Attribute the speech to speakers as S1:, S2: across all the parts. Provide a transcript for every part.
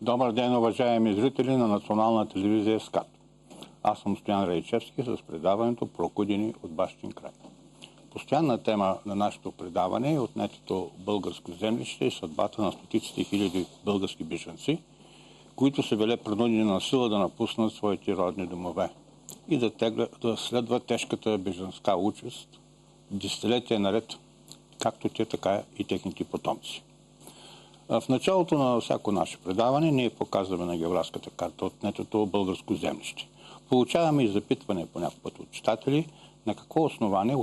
S1: Добър ден, уважаеми зрители на Национална телевизия СКАТ. Аз съм Стоян Райчевски с предаването "Прокудени от бащин край". Постоянна тема на нашето предаване е отнетото българско землище и съдбата на стотиците хиляди български бежанци, които са били принудени на сила да напуснат своите родни домове и да следват тежката бежанска участ десетилетия наред, както те, така и техните потомци. В началото на всяко наше предаване ние показваме на географската карта отнетото българско землище. Получаваме и запитване по някакъв път от читатели на какво основание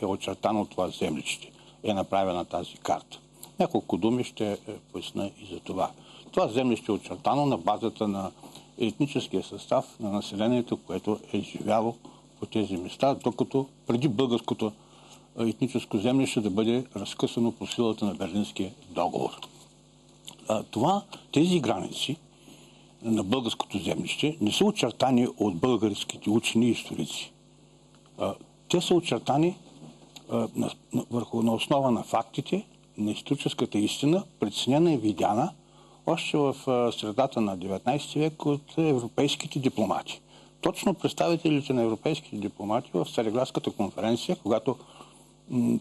S1: е очертано това землище, е направена тази карта. Няколко думи ще поясня и за това. Това землище е очертано на базата на етническия състав на населението, което е живяло по тези места, докато преди българското етническо землище да бъде разкъсано по силата на Берлинския договор. Тези граници на българското землище не са очертани от българските учени и историци. Те са очертани на основа на фактите, на историческата истина, преценена и видяна още в средата на 19 век от европейските дипломати. Точно представителите на европейските дипломати в Цареградската конференция, когато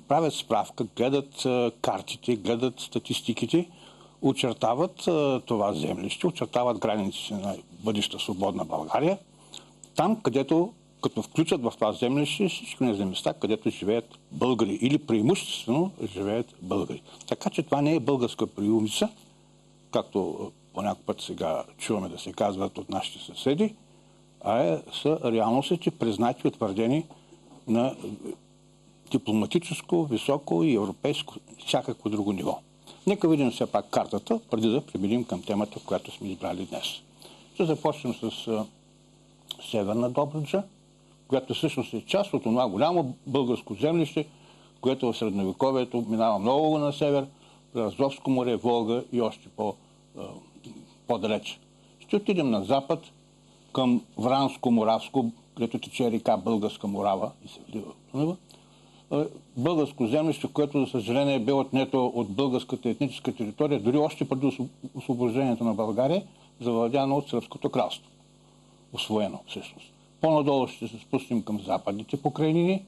S1: правят справка, гледат картите, гледат статистиките, очертават това землище, очертават границите на бъдеща свободна България, там, където, като включат в това землище всички тези места, където живеят българи или преимуществено живеят българи. Така че това не е българска приумица, както по някакъв път сега чуваме да се казват от нашите съседи, а са реалностите, признати и утвърдени на дипломатическо, високо и европейско, всякакво друго ниво. Нека видим все пак картата, преди да преминем към темата, която сме избрали днес. Ще започнем с Северна Добруджа, която всъщност е част от това голямо българско землище, което в средновековието минава много на север, през Азовско море, Волга и още по-далеч. Ще отидем на запад към Вранско-Моравско, където тече река Българска Морава и се влива в него. Българско землище, което, за съжаление, бе отнето от българската етническа територия, дори още преди освобождението на България, завладяно от Сръбското кралство. Освоено, всъщност. По-надолу ще се спустим към западните покрайнини,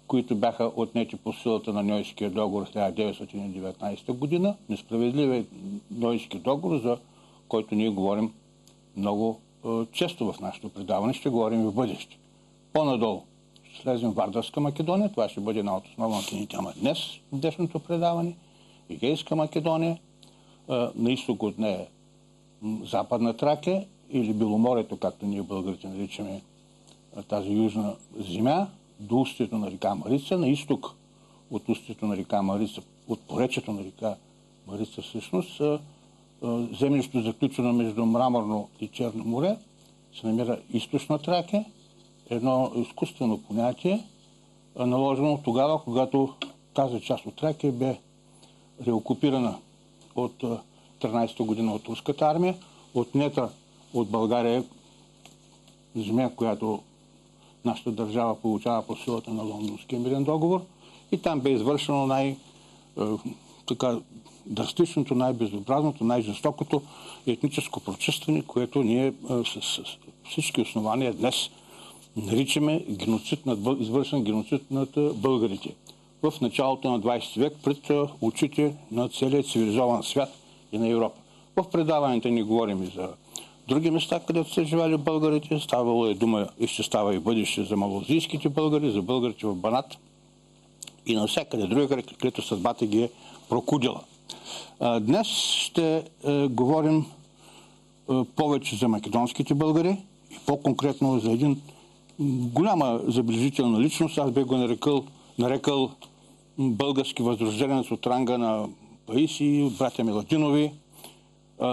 S1: които бяха отнети по силата на Ньойския договор в 1919 година. Несправедливият Ньойски договор, за който ние говорим много често в нашето предаване, ще говорим и в бъдеще. По-надолу ще слезем в Вардарска Македония, това ще бъде една от основните тема днес, в днешното предаване. Егейска Македония, на изток от нея Западна Тракия или Беломорието, както ние българите наричаме тази южна земя, до устието на река Марица, на изток от устието на река Марица, от поречието на река Марица всъщност, землището заключено между Мраморно и Черно море, се намира Източна Тракия, едно изкуствено понятие, наложено тогава, когато тази част от Тракия бе реокупирана от 13-та година от руската армия, отнета от България земя, която нашата държава получава по силата на Лондонския мирен договор, и там бе извършено драстичното, най-безобразното, най-жестокото етническо прочистване, което ние с всички основания днес наричаме извършен геноцид над българите. В началото на 20 век пред очите на целия цивилизован свят и на Европа. В предаването ни говорим и за други места, където са живели българите. Ставало е дума и ще става и бъдеще за малозийските българи, за българите в Банат и навсякъде друга, където съдбата ги е прокудила. Днес ще говорим повече за македонските българи и по-конкретно за един голяма забележителна личност. Аз бе го нарекал български възрожденец от ранга на Паисий, от братя Миладинови.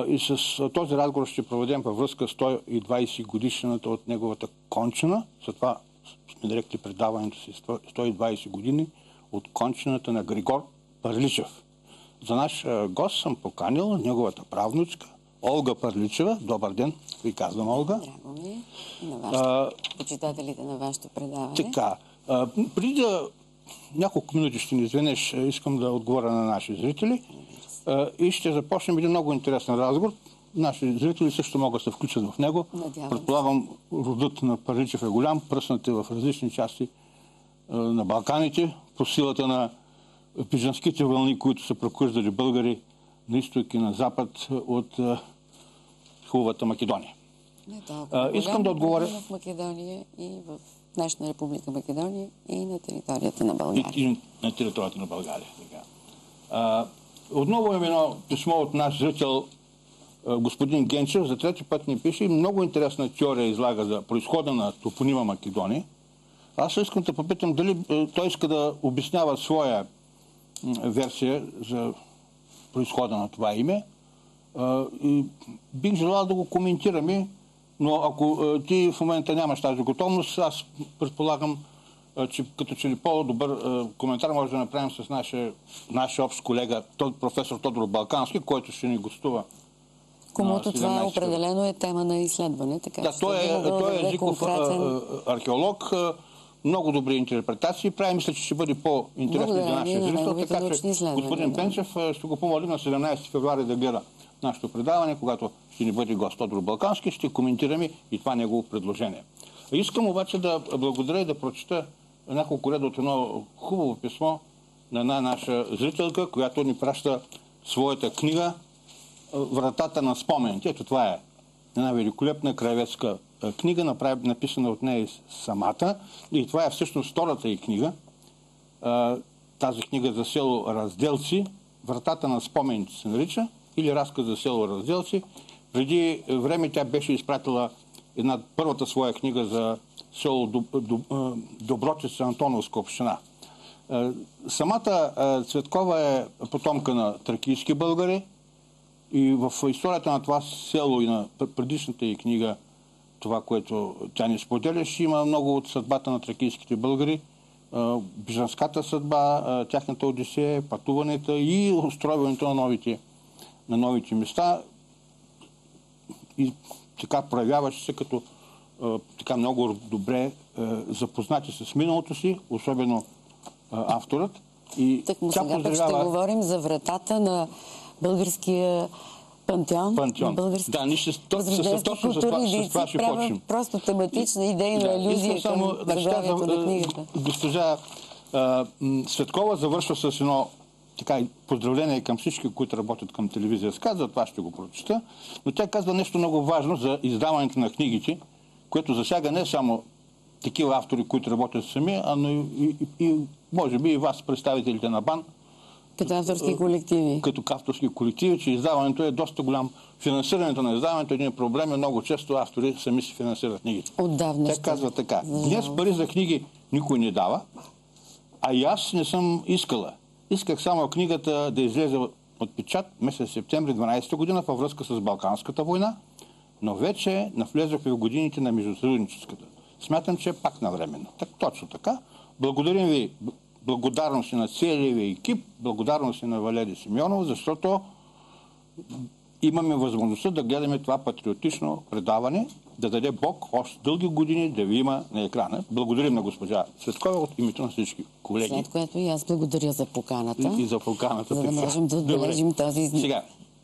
S1: И с този разговор ще проведем във връзка 120 годишната от неговата кончина. Затова сме нарекли предаването си 120 години от кончината на Григор Пърличев. За наш гост съм поканил неговата правнучка Олга Пърличева. Добър ден, ви казвам, Олга.
S2: Драго ми и на почитателите на вашето предаване.
S1: Така, преди да няколко минути ще ни извинеш, искам да отговоря на наши зрители и ще започнем един много интересен разговор. наши зрители също могат да се включат в него. Предполагам, родът на Парличев е голям, пръснати в различни части на Балканите, по силата на пижанските вълни, които са прокуждали българи на изток и на запад от хубавата Македония. Искам да отговоря...
S2: В Македония и в нашата република Македония и на територията на България.
S1: И на територията на България. Отново имам едно писмо от наш зрител господин Генчев. За трети път ни пише. Много интересна теория излага за произхода на топонима Македония. Аз искам да попитам дали той иска да обяснява своя версия за произхода на това име. И бих желал да го коментираме, но ако ти в момента нямаш тази готовност, аз предполагам, че като че ли по-добър коментар може да направим с нашия общ колега, професор Тодор Балкански, който ще ни гостува.
S2: Комуто това определено е тема на изследване. Така,
S1: да, той е езиков археолог, много добри интерпретации прави. Мисля, че ще бъде по-интересно за нашия зрител. Така че господин Пенчев ще го помолим на 17 февруари да гледа нашето предаване, когато ще ни бъде гост Тодор Балкански, ще коментираме и това негово предложение. Искам обаче да благодаря и да прочета няколко реда от едно хубаво писмо на една наша зрителка, която ни праща своята книга "Вратата на спомените". Ето това е една великолепна краеведска книга, написана от нея самата. И това е всъщност втората й книга. Тази книга за село Разделци, "Вратата на спомените" се нарича, или разказ за село Разделци. Преди време тя беше изпратила първата своя книга за село Доброчица, Антоновска община. Самата Цветкова е потомка на тракийски българи и в историята на това село и на предишната й книга, това, което тя ни споделяше, има много от съдбата на тракийските българи, бежанската съдба, тяхната одисея, пътуването и устройването на новите места. И така проявяваше се като така много добре запознати с миналото си, особено авторът. И
S2: так му сега пък ще говорим за вратата на българския пантеон.
S1: Да, ние точно с това ще почнем.
S2: Просто тематична идейна алюзия към заглавието на книгата.
S1: Госпожа Цветкова завършва с едно поздравление към всички, които работят към телевизия СКАТ, за това ще го прочета. Но тя казва нещо много важно за издаването на книгите, което засяга не само такива автори, които работят сами, но и може би и вас, представителите на БАН.
S2: Като авторски колективи.
S1: Като авторски колективи, че издаването е доста голям. Финансирането на издаването е един проблем и много често автори сами си финансират книгите.
S2: Отдавна.
S1: Тя казва така: днес пари за книги никой не дава, а и аз не съм искала. Исках само книгата да излезе от печат месец септември 12 година във връзка с Балканската война, но вече навлезох в годините на междусъюзническата. Смятам, че е пак навременно. Точно така. Благодарим ви, благодарности на целия ви екип, благодарности на Валери Симеонов, защото имаме възможността да гледаме това патриотично предаване, да даде Бог още дълги години да ви има на екрана. Благодарим на госпожа Цветкова от името на всички колеги.
S2: След което и аз благодаря за поканата.
S1: И за поканата.
S2: За да можем да отбележим този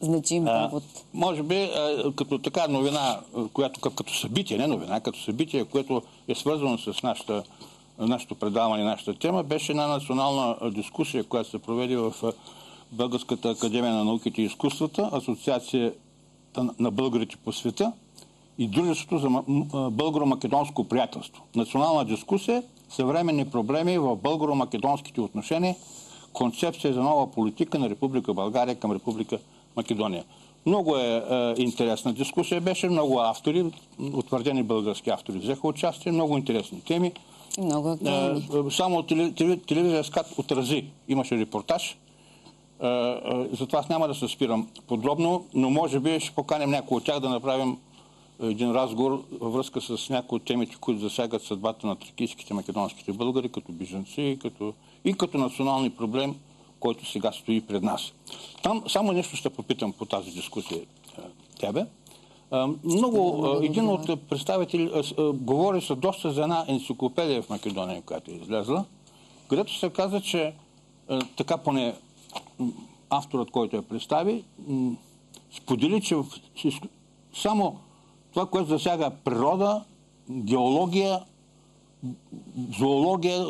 S2: значим повод.
S1: Може би като така новина, която като събитие, не новина, като събитие, което е свързано с нашето предаване, нашата тема, беше една национална дискусия, която се проведе в Българската академия на науките и изкуствата, Асоциация на българите по света и Дружеството за българо-македонско приятелство. Национална дискусия, съвременни проблеми в българо-македонските отношения, концепция за нова политика на Република България към Република Македония. Много интересна дискусия беше, много автори, утвърдени български автори взеха участие, много интересни теми.
S2: И много актуални.
S1: Само телевизия СКАТ отрази, имаше репортаж, затова аз няма да се спирам подробно, но може би ще поканим някои от тях да направим един разговор във връзка с някои от темите, които засягат съдбата на тракийските македонските българи, като бежанци и като национални проблем, който сега стои пред нас. Там само нещо ще попитам по тази дискусия тебе. Един от представители говори се доста за една енциклопедия в Македония, която е излезла, където се каза, че така поне авторът, който я представи, сподели, че само това, което засяга природа, геология, зоология,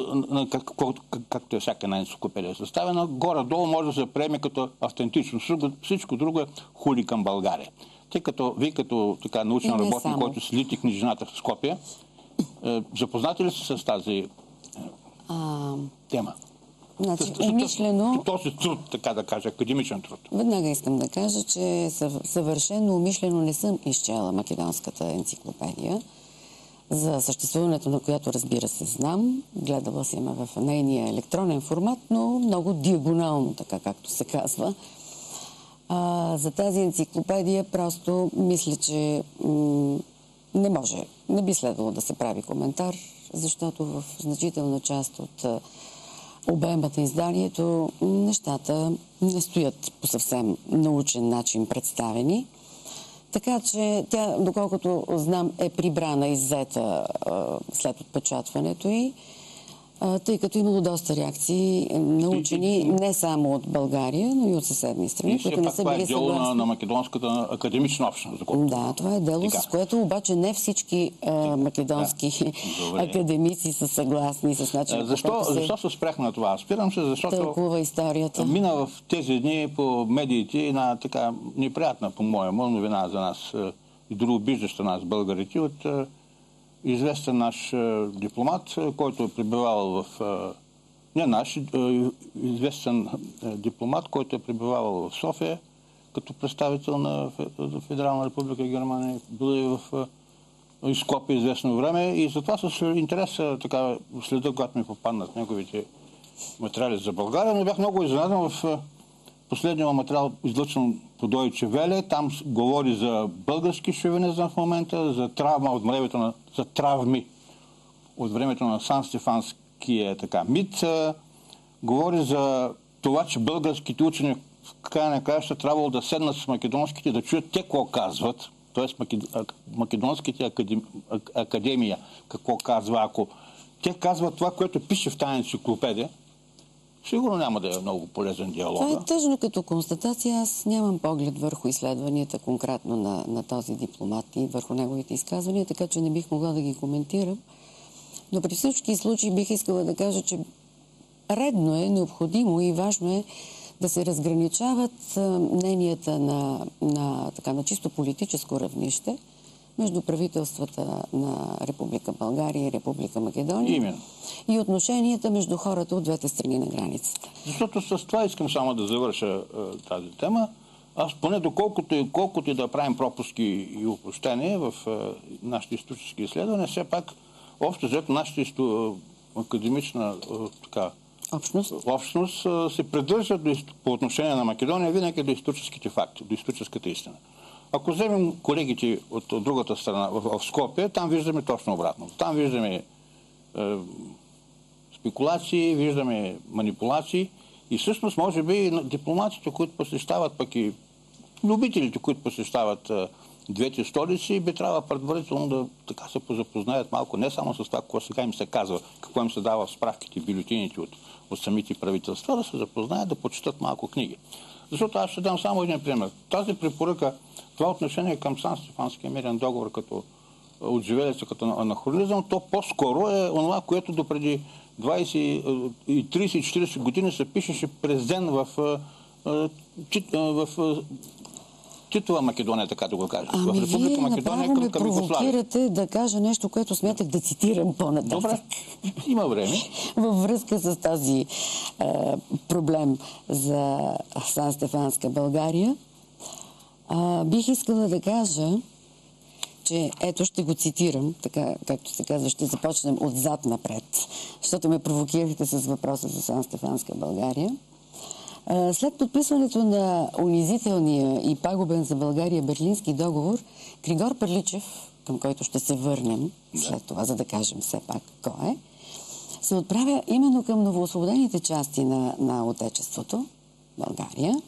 S1: както е всяка една енциклопедия съставена, горе-долу може да се приеме като автентично. Всичко друго е хули към България. Тъй като вие като така научен работник, който следите книжината в Скопие, запознати ли се с тази тема?
S2: Значи, умишлено...
S1: Този труд, така да кажа, академичен труд.
S2: Веднага искам да кажа, че съвършено умишлено не съм изчела македонската енциклопедия, за съществуването на която, разбира се, знам. Гледала си ме в нейния електронен формат, но много диагонално, така както се казва. За тази енциклопедия просто мисля, че не би следвало да се прави коментар, защото в значителна част от обемът на изданието нещата не стоят по съвсем научен начин представени. Така че тя, доколкото знам, е прибрана и иззета след отпечатването й, тъй като имало доста реакции на учени не само от България, но и от съседни страни, които не са били съгласни.
S1: Това е дело на македонската академична общност.
S2: Да, това е дело, с което обаче не всички македонски академици са съгласни с начина.
S1: Защо се спрях на това? Спирам се, защото
S2: тълкува историята.
S1: Мина в тези дни по медиите една така неприятна, по-моему, новина за нас и другобиждаща нас, българите, от известен наш дипломат, който е пребивавал в... Не наш, известен дипломат, който е пребивавал в София, като представител на Федерална република Германия, бил и в Скопие известно време и затова с интерес така следа, когато ми попаднат неговите материали за България, но бях много изненадан в последния материал, излъчен по Дойче Веле. Там говори за български шовинизъм в момента, за травма от времето на... за травми от времето на Сан-Стефанския мит. Говори за това, че българските учени в края на краища трябвало да седнат с македонските, да чуят те какво казват. Тоест македонските академия какво казва. Ако те казват това, което пише в тази енциклопедия, сигурно няма да е много полезен диалог.
S2: Това е тъжно като констатация. Аз нямам поглед върху изследванията конкретно на този дипломат и върху неговите изказвания, така че не бих могла да ги коментирам. Но при всички случаи бих искала да кажа, че редно е, необходимо и важно е да се разграничават мненията на чисто политическо равнище между правителствата на Република България и Република Македония.
S1: Именно.
S2: И отношенията между хората от двете страни на границата.
S1: Защото с това искам само да завърша тази тема. Аз поне колкото и да правим пропуски и опрощения в нашите исторически изследвания, все пак общо взето нашата академична общност се придържа по отношение на Македония винаги до историческите факти, до историческата истина. Ако вземем колегите от другата страна, в Скопие, там виждаме точно обратно. Там виждаме спекулации, виждаме манипулации и всъщност може би дипломатите, които посещават, пък и любителите, които посещават двете столици, би трябва предварително да така се позапознаят малко не само с това, какво сега им се казва, какво им се дава в справките, бюлетините от самите правителства, да се запознаят, да почитат малко книги. Защото аз ще дам само един пример. Тази препоръка, това отношение към Сан-Стефанския мирен договор като отживелица, като анахронизъм, то по-скоро е онова, което допреди 20, 30-40 години се пишеше през ден в Титова Македония, така да го кажа.
S2: В Република Македония към Югославия. Провокирате да кажа нещо, което смятах да цитирам по-нататък.
S1: Добре, има време.
S2: Във връзка с този проблем за Сан-Стефанска България, бих искала да кажа, че ето ще го цитирам, така както се казва, ще започнем отзад напред, защото ме провокирахте с въпроса за Сан-Стефанска България. След подписването на унизителния и пагубен за България Берлински договор, Григор Пърличев, към който ще се върнем след това, за да кажем все пак кой е, се отправя именно към новоосвободените части на Отечеството, България,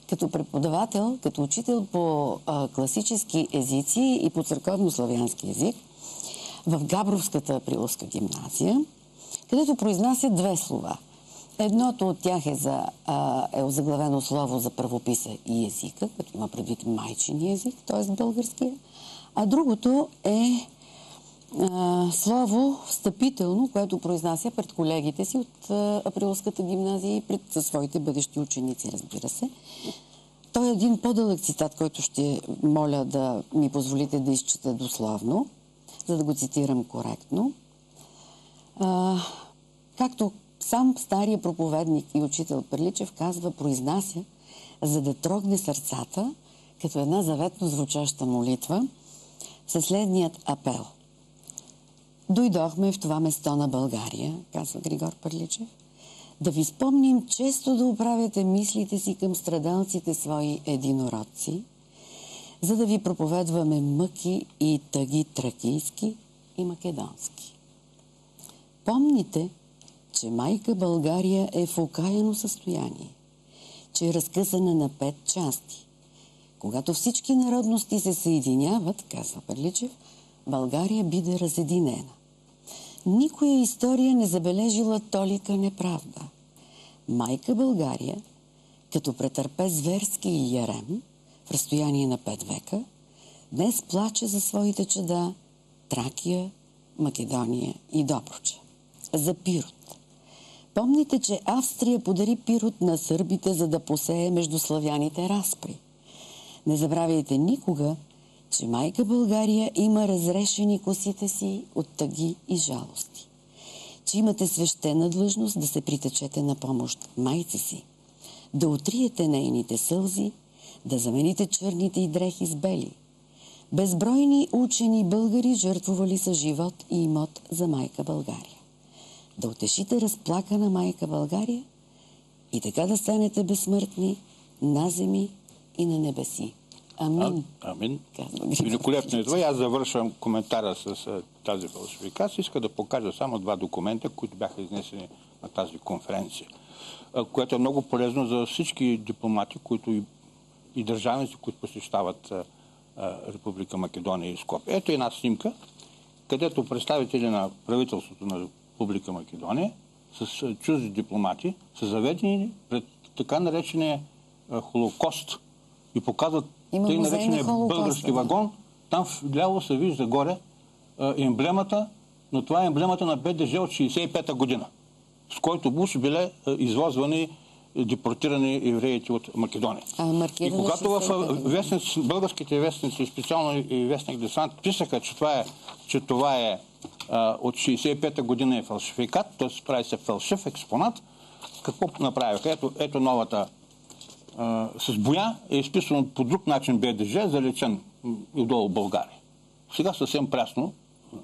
S2: като преподавател, като учител по класически езици и по църковно-славянски език в Габровската априловска гимназия, където произнася две слова – Едното от тях е озаглавено слово за правописа и езика, като има предвид майчин език, т.е. българския, а другото е слово встъпително, което произнася пред колегите си от Априлската гимназия и пред своите бъдещи ученици, разбира се. Той е един по-дълъг цитат, който ще моля да ми позволите да изчета дословно, за да го цитирам коректно. Както сам стария проповедник и учител Пърличев казва, произнася, за да трогне сърцата, като една заветно звучаща молитва, със следният апел. Дойдохме в това место на България, казва Григор Пърличев, да ви спомним често да оправяте мислите си към страдалците свои единородци, за да ви проповедваме мъки и тъги тракийски и македонски. Помните, че майка България е в окаяно състояние, че е разкъсана на 5 части. Когато всички народности се съединяват, казва Пърличев, България биде разединена. Никоя история не забележила толика неправда. Майка България, като претърпе зверски ярем в разстояние на 5 века, днес плаче за своите чада Тракия, Македония и Добруджа. За Пирот. Помните, че Австрия подари Пирот на сърбите, за да посее между славяните разпри. Не забравяйте никога, че майка България има разрешени косите си от тъги и жалости. Че имате свещена длъжност да се притечете на помощ майци си, да отриете нейните сълзи, да замените черните й дрехи с бели. Безбройни учени българи жертвували са живот и имот за майка България. Да утешите разплакана майка България и така да станете безсмъртни на земи и на небеси. Амин.
S1: Амин. Великолепно е това. Аз завършвам коментара с тази фалшификация. Иска да покажа само 2 документа, които бяха изнесени на тази конференция, което е много полезно за всички дипломати, които и държавници, които посещават Република Македония и Скопие. Ето една снимка, където представители на правителството на Република Македония с чужди дипломати са заведени пред така наречения Холокост и показват тъй наречения български вагон. Там вляво се вижда горе емблемата, но това е емблемата на БДЖ от 1965 година, с който Буш били извозвани, депортирани евреите от Македония. И когато в българските вестници, специално и вестник Десант, писаха, че това е от 1965 година е фалшификат, т.е. прави се фалшив експонат, какво направиха? Ето новата с боя е изписано по друг начин БДЖ, залечен и долу в България. Сега съвсем прясно.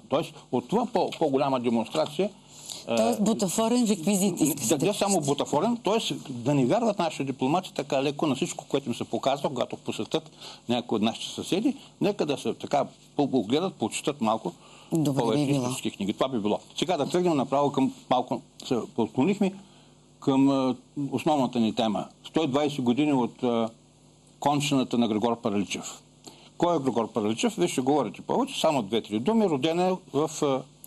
S1: Тоест, от това по-голяма демонстрация.
S2: Тоест бутафорен реквизит.
S1: Не само бутафорен, т.е. да не вярват нашите дипломати така леко на всичко, което им се показва, когато посетят някои от нашите съседи. Нека да се така погледат, почитат малко повече исторически книги. Това би било. Сега да тръгнем направо към малко, се отклонихме към основната ни тема. 120 години от кончината на Григор Пърличев. Кой е Григор Пърличев? Вие ще говорите повече, само 2-3 думи. Роден е в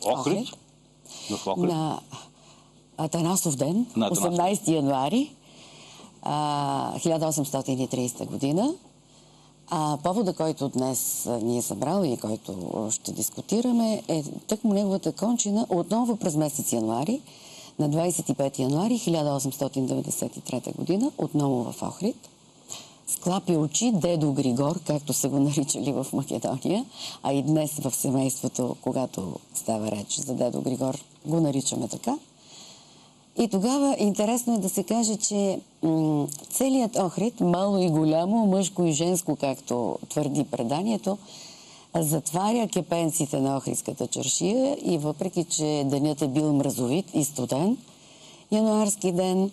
S1: Охрид.
S2: На Атанасов ден, 18 януари 1830 година. Повода, който днес ни е събрал и който ще дискутираме, е тъкмо неговата кончина отново през месец януари, на 25 януари 1893 година, отново в Охрид. Склапи очи дедо Григор, както са го наричали в Македония, а и днес в семейството, когато става реч за дедо Григор, го наричаме така. И тогава интересно е да се каже, че целият Охрид, мало и голямо, мъжко и женско, както твърди преданието, затваря кепенците на Охридската чаршия и въпреки, че денят е бил мразовит и студен, януарски ден,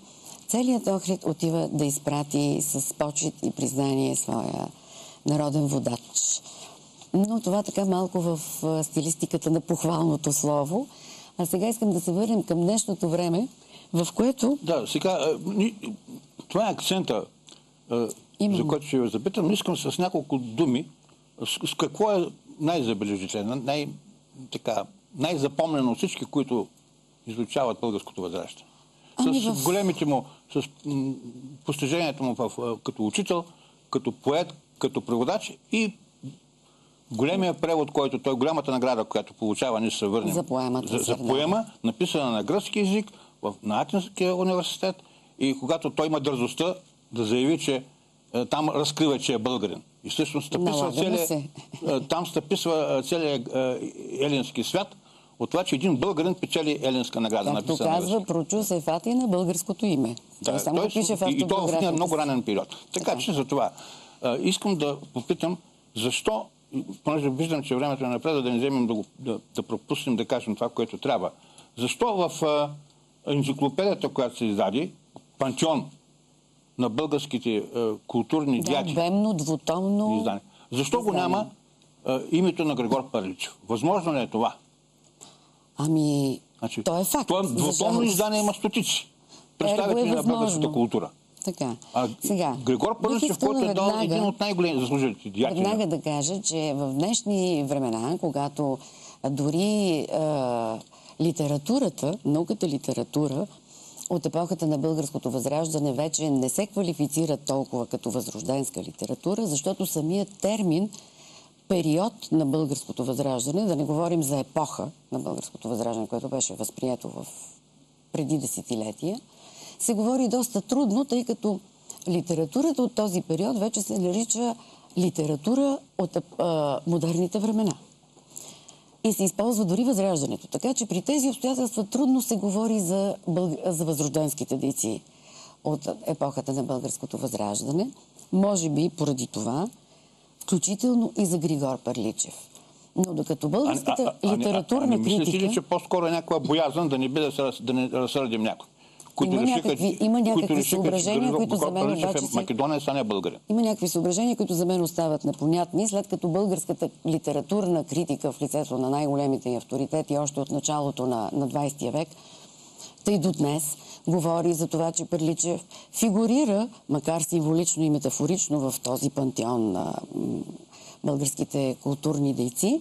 S2: целият Охрид отива да изпрати с почет и признание своя народен водач. Но това така малко в стилистиката на похвалното слово. А сега искам да се върнем към днешното време, в което...
S1: Да, сега, това е акцента, за който ще ви запитам. Искам с няколко думи, с какво е най-забележително, най-запомнено от всички, които изучават българското възраждане. с големите му, с постиженията му като учител, като поет, като преводач и големия превод, който той, голямата награда, която получава, ние ще се върнем. За поема, написана на гръцки език на Атинския университет, и когато той има дързостта да заяви, че там разкрива, че е българин. И всъщност там стъписва целият елински свят от това, че един българин печели елинска награда.
S2: Както казва Прочус Ефати на българското име. Той само пише в автобиографията.
S1: И то в много ранен период. Така че за това искам да попитам защо, понеже виждам, че времето е напред, да не вземем да пропуснем да кажем това, което трябва. Защо в енциклопедията, която се издаде, пантеон на българските културни дяди,
S2: двемно, двутомно
S1: издание, защо го няма името на Григор Пърличев? Възможно ли е това?
S2: Ами, то е факт.
S1: Това двутомно издание има стотици представители на българската култура.
S2: Така.
S1: Сега, Григор Пърличев, който е дал един от най-големи заслужителите дяди.
S2: Веднага да кажа, че в днешни времена, когато дори литературата, науката литература от епохата на българското възраждане вече не се квалифицира толкова като възрожденска литература, защото самият термин период на българското възраждане, да не говорим за епоха на българското възраждане, което беше възприето преди десетилетия, се говори доста трудно, тъй като литературата от този период вече се нарича литература от модерните времена. И се използва дори възраждането. Така че при тези обстоятелства трудно се говори за възрожденските дейци от епохата на българското възраждане. Може би поради това, включително и за Григор Пърличев. Но докато българската литературна критика...
S1: Мислите ли, че по-скоро е някаква боязън да не би да не разсърдим някой?
S2: Има някакви съображения, които за мен обаче
S1: Македония са не българин.
S2: Има някакви съображения, които за мен остават непонятни, след като българската литературна критика в лицето на най-големите авторитети още от началото на 20 век, тъй до днес говори за това, че Пърличев фигурира, макар символично и метафорично, в този пантеон на българските културни дейци.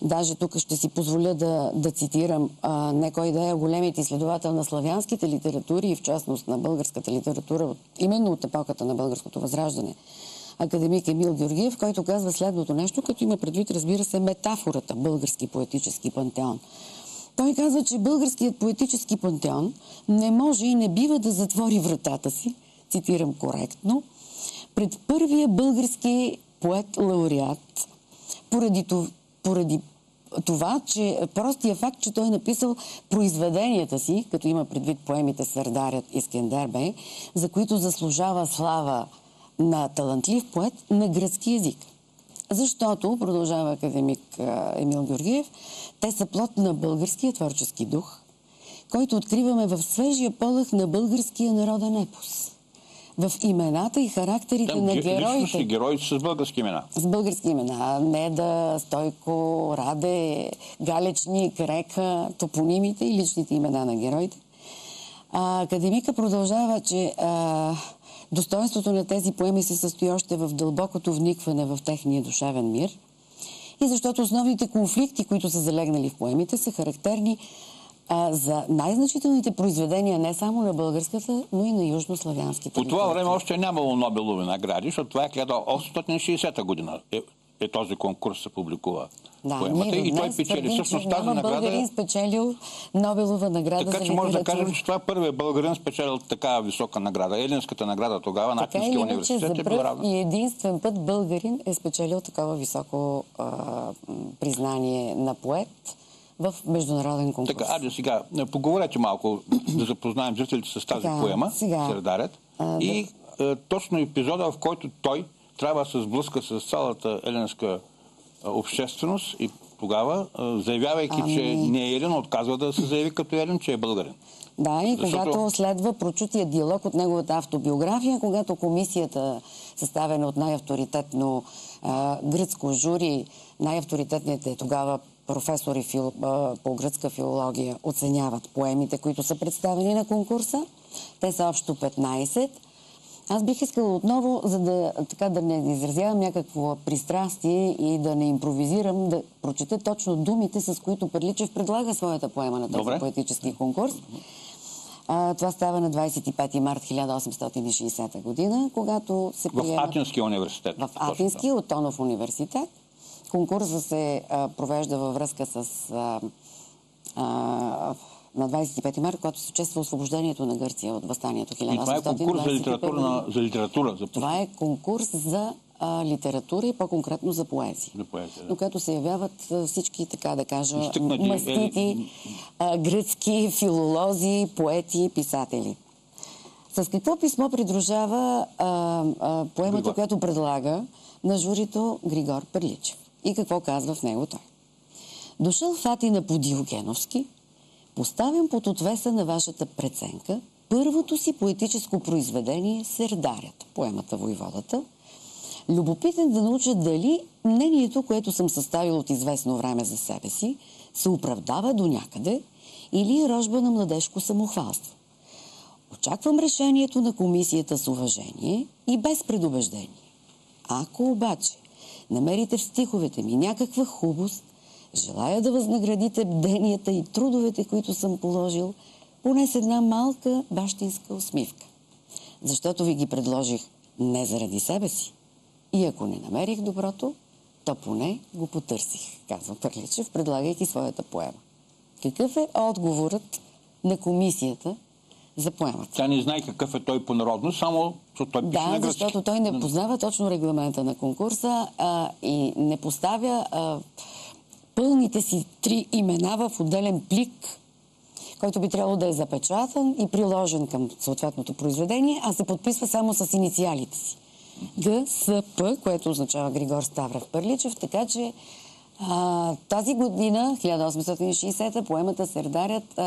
S2: Даже тук ще си позволя да цитирам не кой да е големият изследовател на славянските литератури и в частност на българската литература, именно от епохата на българското възраждане, академик Емил Георгиев, който казва следното нещо, като има предвид, разбира се, метафората български поетически пантеон. Той казва, че българският поетически пантеон не може и не бива да затвори вратата си, цитирам коректно, пред първия български поет-лауреат, поради това, че простия факт, че той е написал произведенията си, като има предвид поемите Сърдарят и Скендер бей, за които заслужава слава на талантлив поет на гръцки език. Защото, продължава академик Емил Георгиев, те са плод на българския творчески дух, който откриваме в свежия полъх на българския народен епос. В имената и характерите на героите.
S1: Личности героите с български имена.
S2: С български имена. Неда, Стойко, Раде, Галечник, Река, топонимите и личните имена на героите. Академика продължава, че достоинството на тези поеми се състои още в дълбокото вникване в техния душевен мир и защото основните конфликти, които са залегнали в поемите, са характерни за най-значителните произведения не само на българската, но и на южнославянските.
S1: По това време още е нямало Нобелови награди, защото това е 1860 година. Този конкурс се публикува поемата и той печели. Всъщност тази
S2: награда... българин спечелил Нобелова награда за литература.
S1: Така че може да кажем, че това първият българин спечелил такава висока награда. Елинската награда тогава на Атинския университет е била равна.
S2: И единствен път българин е спечелил такова високо признание на поет в международен конкурс.
S1: Така, айде сега, поговорете малко, да запознаем зрителите с тази поема, Сърдарят. И точно епизода, в който той трябва да се сблъска с цялата елинска общественост и тогава, заявявайки, че не е елин, отказва да се заяви като елин, че е българин.
S2: Да, и когато следва прочутия диалог от неговата автобиография, когато комисията, съставена от най-авторитетно гръцко жури, най-авторитетният е тогава професори по гръцка филология, оценяват поемите, които са представени на конкурса. Те са общо 15. Аз бих искала отново, за да не изразявам някакво пристрастие и да не импровизирам, да прочета точно думите, с които Пърличев предлага своята поема на този поетически конкурс. Това става на 25 март 1860 година, когато се приема...
S1: В Атинския университет.
S2: В Атинския, от Тонов университет. Конкурсът се провежда във връзка с... на 25 марта, когато се чества освобождението на Гърция от въстанието 1821.
S1: И това е конкурс за литература.
S2: Това е конкурс за литература и по-конкретно за поезия. Но като се явяват всички, така да кажа, мастити, гръцки филолози, поети, писатели. С какво писмо придружава поемата, която предлага на журито Григор Пърличев? И какво казва в него той? Дошъл в Атина по Диогеновски, поставям под отвеса на вашата преценка първото си поетическо произведение Сердарят, поемата Войводата. Любопитен да науча дали мнението, което съм съставил от известно време за себе си, се оправдава до някъде или е рожба на младежко самохвалство. Очаквам решението на комисията с уважение и без предубеждение. Ако обаче намерите в стиховете ми някаква хубост, желая да възнаградите бденията и трудовете, които съм положил, поне с една малка бащинска усмивка. Защото ви ги предложих не заради себе си. И ако не намерих доброто, то поне го потърсих, казва Пърличев, предлагайки своята поема. Какъв е отговорът на комисията за поемата?
S1: Тя не знае какъв е той по народност, само защото той пише на гръцки.
S2: Защото той не познава точно регламента на конкурса и не поставя пълните си 3 имена в отделен плик, който би трябвало да е запечатан и приложен към съответното произведение, а се подписва само с инициалите си. ГСП, което означава Григор Ставров Пърличев, така че тази година, 1860, поемата Сердарят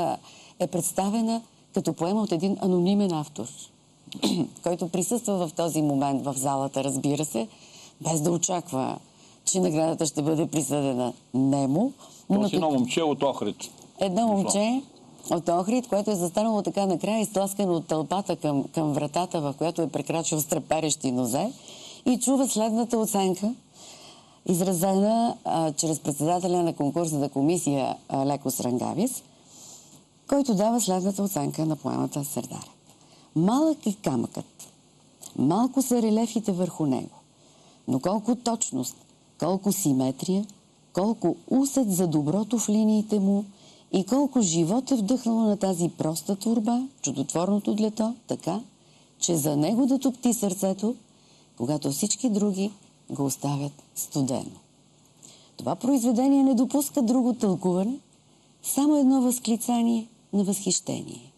S2: е представена като поема от един анонимен автор, който присъства в този момент в залата, разбира се, без да очаква, че наградата ще бъде присъдена нему.
S1: Едно момче от Охрид.
S2: Едно момче от Охрид, което е застанало така накрая, изтласкано от тълпата към вратата, в която е прекрачил с треперещи нозе и чува следната оценка, изразена чрез председателя на конкурсната комисия Лекос Рангавис, който дава следната оценка на поемата Сердаря. Малък е камъкът, малко са релефите върху него, но колко точност, колко симетрия, колко усет за доброто в линиите му и колко живот е вдъхнало на тази проста творба, чудотворното длето, така, че за него да топти сърцето, когато всички други го оставят студено. Това произведение не допуска друго тълкуване, само едно възклицание на възхищение.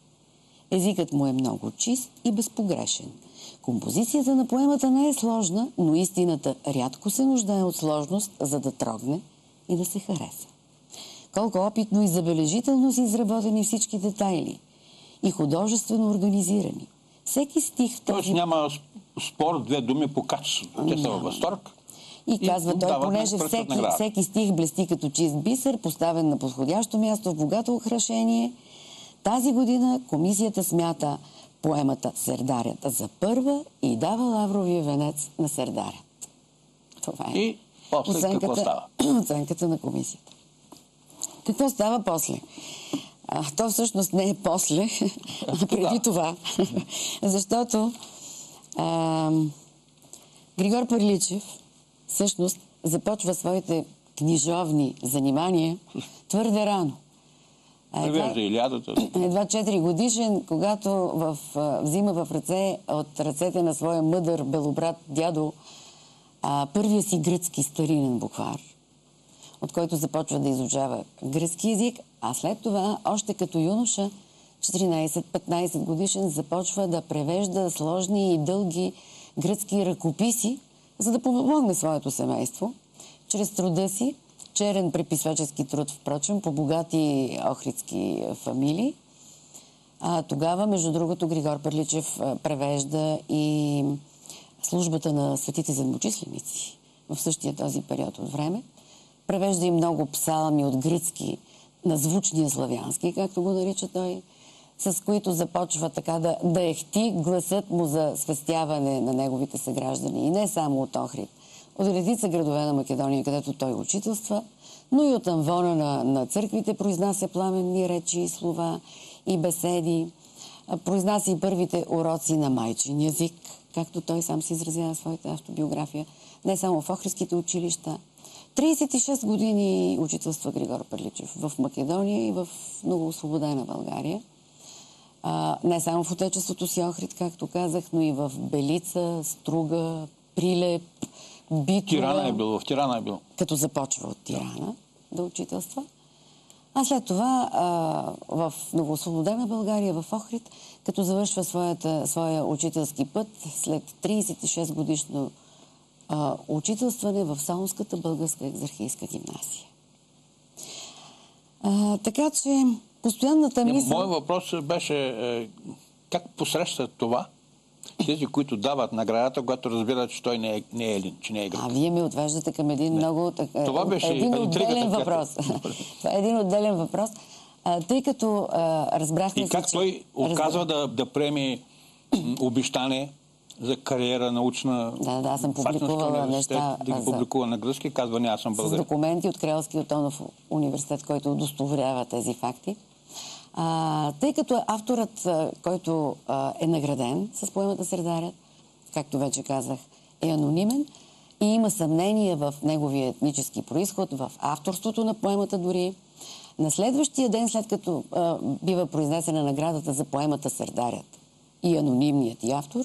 S2: Езикът му е много чист и безпогрешен. Композицията на поемата не е сложна, но истината рядко се нуждае от сложност, за да трогне и да се хареса. Колко опитно и забележително са изработени всички детайли и художествено организирани. Всеки стих в този...
S1: Тоест няма спор, 2 думи по качеството. Те са във възторг.
S2: И казва той, понеже всеки стих блести като чист бисер, поставен на подходящо място в богато украшение, тази година комисията смята поемата Сердарят за първа и дава лавровия венец на Сердарят. Това е
S1: и после какво става?
S2: Оценката на комисията. Какво става после? То всъщност не е после, а преди това. Защото Григор Пърличев всъщност започва своите книжовни занимания твърде рано.
S1: Превежда Илиадата.
S2: Едва 4 годишен, когато взима в ръце от ръцете на своя мъдър белобрат дядо първия си гръцки старинен буквар, от който започва да изучава гръцки език, а след това, още като юноша, 14-15 годишен, започва да превежда сложни и дълги гръцки ръкописи, за да помогне своето семейство, чрез труда си, черен преписвачески труд, впрочем, по богати охридски фамилии. Тогава, между другото, Григор Пърличев превежда и службата на светите задмочисленици в същия този период от време. Превежда и много псалми от гръцки на звучния славянски, както го нарича той, с които започва така да ехти гласът му за свестяване на неговите съграждани. И не само от Охрид, от редица градове на Македония, където той учителства, но и от амвона на църквите произнася пламенни речи и слова и беседи. произнася и първите уроци на майчин език, както той сам се изразява в своята автобиография, не само в охридските училища. 36 години учителства Григор Пърличев в Македония и в новоосвободена България. Не само в отечеството си Охрид, както казах, но и в Белица, Струга, Прилеп, Битова.
S1: Тирана е бил, в Тирана е бил.
S2: Като започва от Тирана да учителства. А след това в новоосвободена България, в Охрид, като завършва своя учителски път след 36 годишно учителстване в Солунската българска екзархийска гимназия. Така че постоянната мисъл...
S1: Моят въпрос беше как посрещат това тези, които дават наградата, когато разбират, че той не е елин, че не е грък.
S2: Вие ми отвеждате към един много...
S1: Това беше
S2: един отделен въпрос. Това е един отделен въпрос. Тъй като разбрахме...
S1: И как той оказва да приеме обещание за кариера научна...
S2: Да, аз съм публикувала неща...
S1: Да ги публикува на гръцки, казва, не, аз съм българин.
S2: С документи от Кралски Отонов университет, който удостоверява тези факти. Тъй като авторът, който е награден с поемата Сърдарят, както вече казах, е анонимен и има съмнение в неговия етнически произход, в авторството на поемата дори. На следващия ден, след като бива произнесена наградата за поемата Сърдарят и анонимният и автор,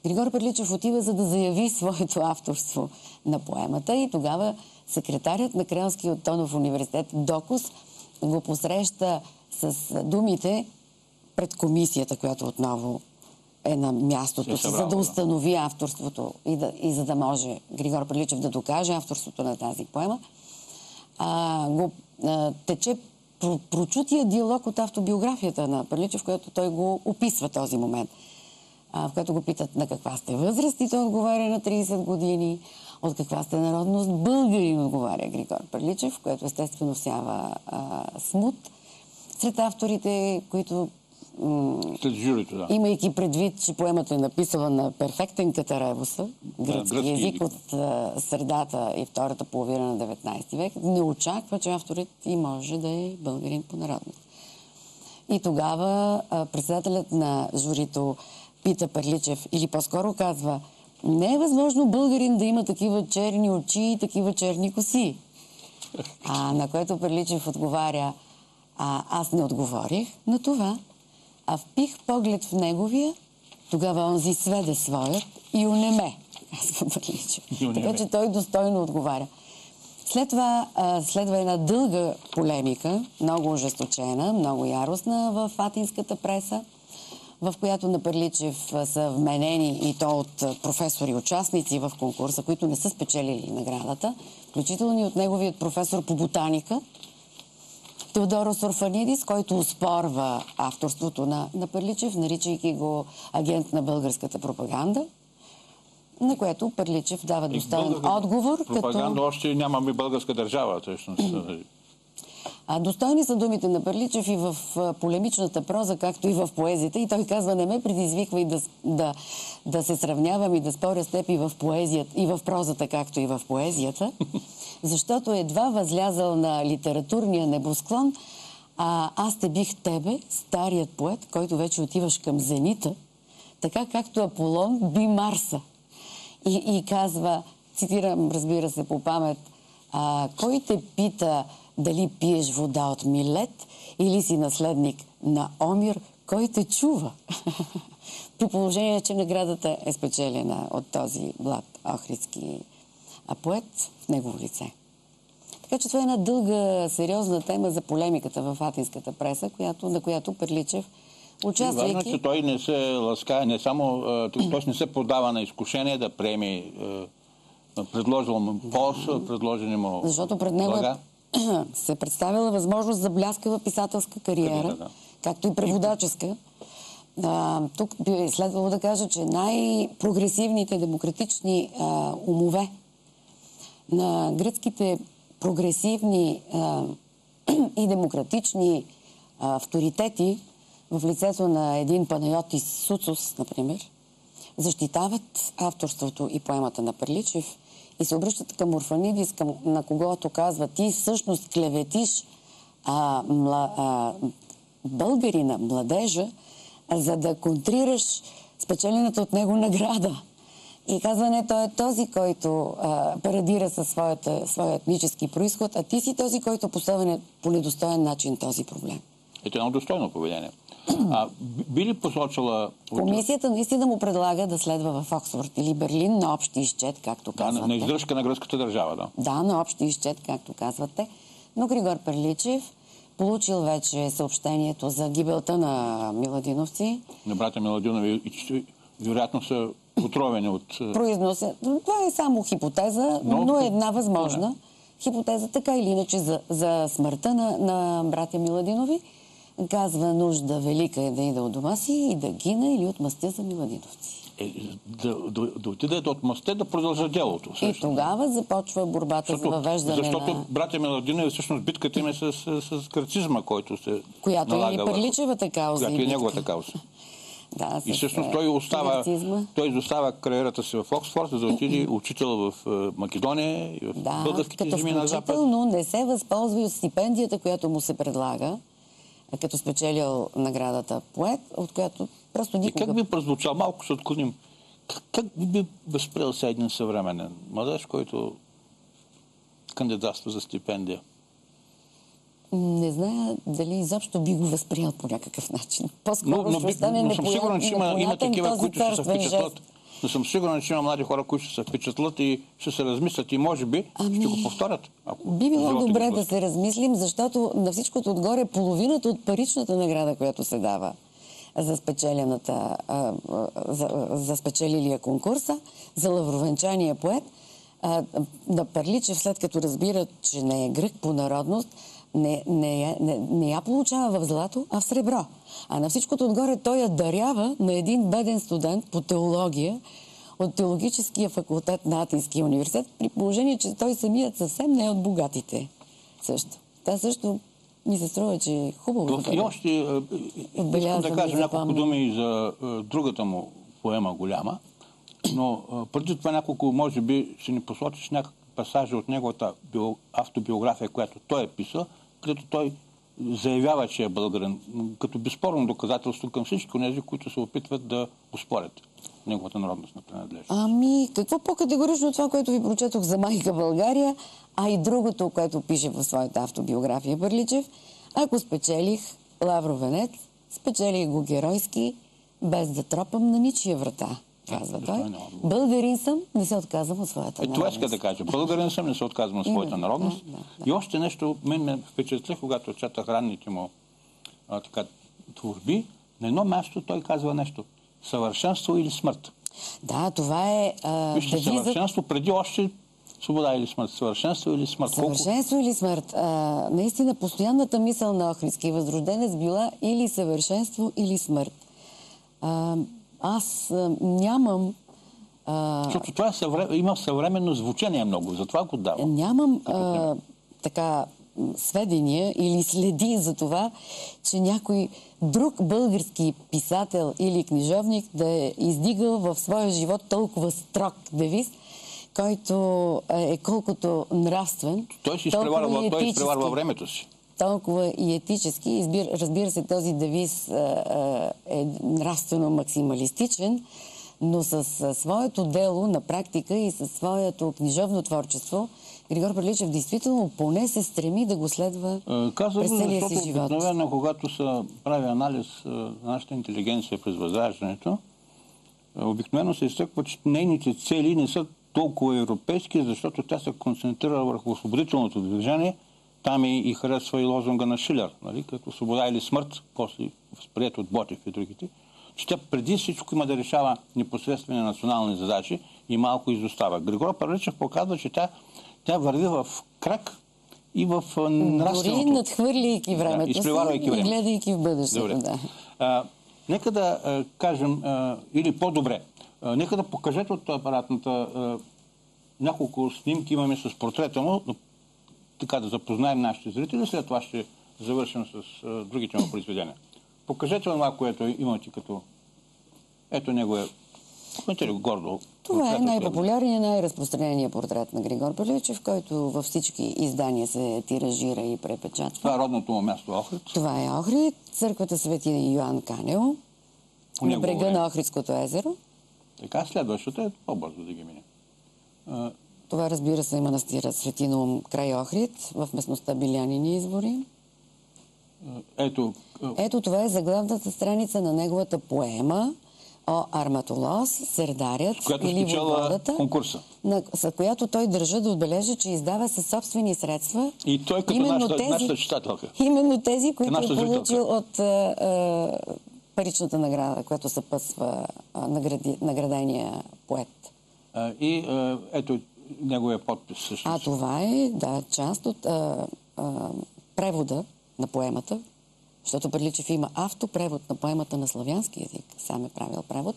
S2: Григор Пърличев отива, за да заяви своето авторство на поемата и тогава секретарят на Кралския Отонов университет Докус го посреща с думите пред комисията, която отново е на мястото си, за да установи авторството и за да може Григор Пърличев да докаже авторството на тази поема. Тече прочутия диалог от автобиографията на Пърличев, в която той го описва този момент. В който го питат на каква сте възраст и той отговаря на 30 години. От каква сте народност? Българин, отговаря Григор Пърличев, което естествено всява смут сред авторите, които
S1: след журито, да.
S2: Имайки предвид, че поемата е написала на перфектен катаревоса, гръцки език от средата и втората половина на 19 век, не очаква, че авторът и може да е българин по народност. И тогава председателят на журито пита Пърличев, или по-скоро казва, не е възможно българин да има такива черни очи и такива черни коси. На което Пърличев отговаря, аз не отговорих на това, а впих поглед в неговия, тогава онзи сведе своят и унеме, казва Пърличев. Така че той достойно отговаря. След това следва една дълга полемика, много ожесточена, много яростна в атинската преса, в която на Пърличев са вменени и то от професори, участници в конкурса, които не са спечелили наградата, включително и от неговият професор по ботаника, Теодорос Орфанидис, който оспорва авторството на Пърличев, наричайки го агент на българската пропаганда, на което Пърличев дава достоен отговор.
S1: Пропаганда още нямаме българска държава, всъщност.
S2: Достойни са думите на Пърличев и в полемичната проза, както и в поезията. И той казва, не ме предизвиквай да се сравнявам и да споря с теб и в поезията, и в прозата, както и в поезията, защото едва възлязал на литературния небосклон, аз те бих тебе, старият поет, който вече отиваш към зенита, така както Аполон би Марса. И казва, цитирам, разбира се, по памет, кой те пита дали пиеш вода от Милет или си наследник на Омир, кой те чува? При положение, че наградата е спечелена от този млад охридски поет в негово лице. Така че това е една дълга, сериозна тема за полемиката в атинската преса, на която Пърличев участвайки...
S1: Важно, че той не се ласкае, не само... той не се подава на изкушение да приеме предложил му пост, предложени му...
S2: Защото пред него се представила възможност за бляскава писателска кариера, както и преводаческа. Тук би следвало да кажа, че най-прогресивните демократични умове на гръцките прогресивни и демократични авторитети в лицето на един Панайотис Суцус, например, защитават авторството и поемата на Пърличев и се обръщат към Орфанидис, на когото казва, ти всъщност клеветиш българина, младежа, за да контрираш спечелената от него награда. И казва, не, той е този, който парадира със своя етнически произход, а ти си този, който поставя по недостоен начин този проблем.
S1: Ето едно достойно поведение. Би ли посочила...
S2: Комисията наистина му предлага да следва в Оксфорд или Берлин на общи изчет, както казвате.
S1: Да, на издръжка на гръцката държава, да.
S2: Да, на общи изчет, както казвате. Но Григор Перличев получил вече съобщението за гибелта на миладиновци.
S1: На брата Миладинови, вероятно са отровени от...
S2: Това е само хипотеза, но е една възможна хипотеза, така или иначе, за смъртта на братя Миладинови. Казва, нужда велика е да ида от дома си и да гина или отмъстя за миладиновци.
S1: Да отиде да отмъстя, да продължа делото.
S2: И тогава започва борбата за въвеждане
S1: защото братя Миладинови, всъщност битката им е с карцизма, който се
S2: която налага. Която е и Перличевата кауза.
S1: Която е неговата кауза.
S2: Да,
S1: и всъщност той изостава кариерата си в Оксфорд, за да отиде учител в Македония и в българските земи на Запад.
S2: Но не се възползва и от стипендията, която му се предлага, като спечелил наградата поет, от която просто никога...
S1: И как би прозвучал, малко се отклоним, как би възприел се един съвременен младеж, който кандидатства за стипендия?
S2: Не зная дали изобщо би го възприял по някакъв начин. По-скоро ще остане непоятен този царствен жест.
S1: Но съм сигурен, че има млади хора, които ще се впечатлят и ще се размислят и може би ще го повторят.
S2: Би било добре да се размислим, защото на всичкото отгоре половината от паричната награда, която се дава за спечелилия конкурса, за лавровенчания поет, на Перличев, след като разбират, че не е грък по народност, не я получава в злато, а в сребро. А на всичкото отгоре той я дарява на един беден студент по теология от теологическия факултет на Атинския университет, при положение, че той самият съвсем не е от богатите. Също. Та също ми се струва, че е хубаво.
S1: И още искам да кажа няколко думи за другата му поема голяма, но преди това няколко, може би, ще ни посочиш някакви пасажи от неговата автобиография, която той е писал, където той заявява, че е българин, като безспорно доказателство към всички онези, които се опитват да оспорят неговата народностна принадлежност.
S2: Какво по-категорично това, което ви прочетох за майка България, а и другото, което пише в своята автобиография Перличев: ако спечелих лавровенец, спечелих го геройски, без да тропам на ничия врата. Казва той. Българин съм, не се отказвам от своята народност.
S1: Това иска да кажа. Българин съм, не се отказвам от своята народност. И още нещо, мен ме впечатли, когато четах ранните му творби. На едно място той казва нещо: съвършенство или смърт.
S2: Да, това е
S1: вижте, съвършенство преди още свобода или смърт. Съвършенство или смърт.
S2: Съвършенство или смърт. Наистина, постоянната мисъл на Охридски възрожденец била или съвършенство, или смърт. Аз нямам...
S1: Защото това има съвременно звучение много, затова го давам.
S2: Нямам сведения или следи за това, че някой друг български писател или книжовник да е издигал в своя живот толкова строг девиз, който е колкото нравствен,
S1: той си изпреварва времето си.
S2: Толкова и етически. Разбира се, този девиз е нравствено максималистичен, но със своето дело на практика и със своето книжовно творчество Григор Перличев действително поне се стреми да го следва през целия си живот.
S1: Обикновено, когато се прави анализ на нашата интелигенция през Възраждането, обикновено се изтъква, че нейните цели не са толкова европейски, защото тя се концентрира върху освободителното движение. Там и харесва и лозунга на Шилер, нали? Като свобода или смърт, после възприет от Ботев и другите, че тя преди всичко има да решава непосредствени национални задачи и малко изостава. Григор Перличев показва, че тя върви в крак и в нравственото.
S2: Дори надхвърляйки времето си и гледайки в бъдещето. Да.
S1: Нека да кажем, или по-добре, нека да покажете от апаратната няколко снимки имаме с портрета му, така да запознаем нашите зрители, след това ще завършим с другите му произведения. Покажете това, което имате като... Ето него е... Коментирай го гордо.
S2: Това е най-популярният, най-разпространеният портрет на Григор Перличев, който във всички издания се тиражира и препечатва.
S1: Това е родното му място Охрид.
S2: Това е Охрид, църквата Свети Йоан Канео. на брега на Охридското езеро.
S1: Така, следващото е по-бързо да ги мине.
S2: Това, разбира се, е манастира Свети Наум край Охрид, в местността Билянини извори. Ето това е заглавната страница на неговата поема О Арматолос, Сердарят или Войводата,
S1: конкурса.
S2: За която той държа да отбележи, че издава със собствени средства.
S1: И той като нашата читателка.
S2: Именно тези, които е получил от паричната награда, която съпътства наградения поет.
S1: Ето неговия подпис също.
S2: А това е, част от превода на поемата, защото Пърличев има автопревод на поемата на славянски език. Сам е правил превод.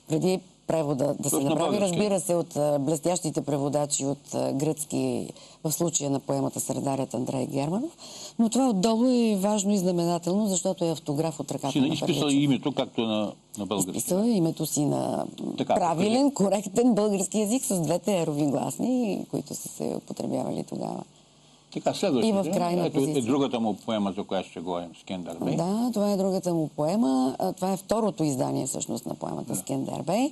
S2: Преди превода да се направи, разбира се, от блестящите преводачи от гръцки, в случая на поемата Сърдарят Андрей Германов. Но това отдолу е важно и знаменателно, защото е автограф от ръката на Пърличев.
S1: Изписал името, както на български.
S2: Изписал името си на правилен, коректен български език с двете ерови гласни, които са се употребявали тогава.
S1: Така, следващото.
S2: И в крайна позиция.
S1: Е другата му поема, за която ще говорим, Скендербей.
S2: Да, това е другата му поема. Това е второто издание, всъщност, на поемата Скендербей.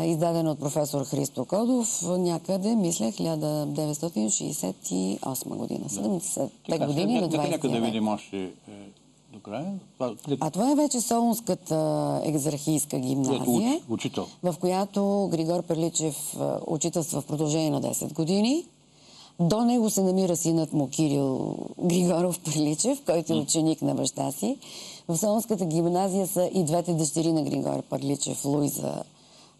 S2: Издадено от професор Христо Кодов някъде, мисля, 1968 година. 70-те години на 20 век.
S1: Нека да видим още до края.
S2: Това е вече Солунската екзархийска гимназия, в която Григор Пърличев учителства в продължение на 10 години. До него се намира синът му Кирил Григоров Пърличев, който е ученик на баща си. В Солунската гимназия са и двете дъщери на Григор Пърличев, Луиза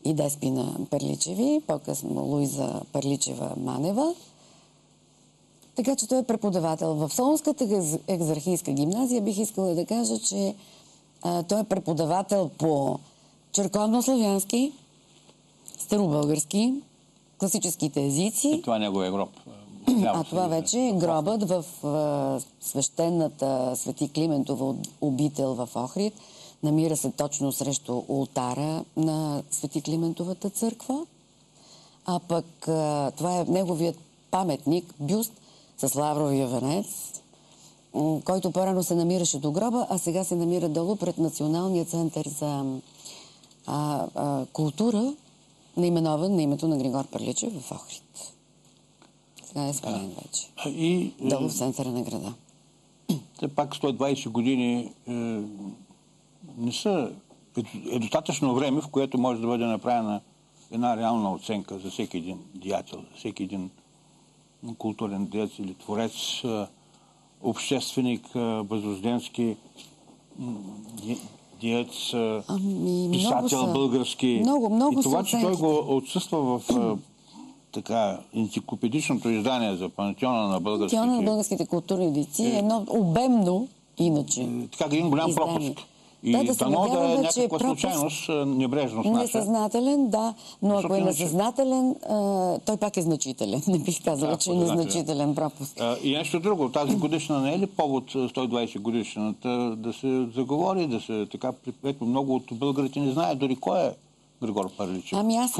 S2: и Деспина Пърличеви, по-късно Луиза Пърличева-Манева. Така че той е преподавател. В Солунската екзархийска гимназия бих искала да кажа, че той е преподавател по черковно-славянски, старобългарски, класическите езици.
S1: Това е неговия гроб.
S2: Това вече е гробът в свещената Свети Климентова обител в Охрид. Намира се точно срещу ултара на Свети Климентовата църква. А пък това е неговият паметник, бюст с лавровия венец, който по-рано се намираше до гроба, а сега се намира долу пред Националния център за култура, наименован на името на Григор Пърличев в Охрид. Сега е спален вече. Долу в центъра на града.
S1: Те пак 120 години е достатъчно време, в което може да бъде направена една реална оценка за всеки един деятел, за всеки един културен деец или творец, общественик, възрожденски деец, писател български.
S2: Много
S1: и това, че той го отсъства в енциклопедичното издание за пантеона на българските...
S2: Пантеона на българските културни дейци е едно обемно, иначе.
S1: Така един голям пропуск. И дано да е някаква случайност, небрежност наша.
S2: Несъзнателен, да, но ако е несъзнателен, той пак е значителен. Не бих казала, че е незначителен пропуск.
S1: И нещо друго. Тази годишна не е ли повод 120 годишната да се заговори, да се така... Ето, много от българите не знаят дори кой е Григор Пърличев.
S2: Аз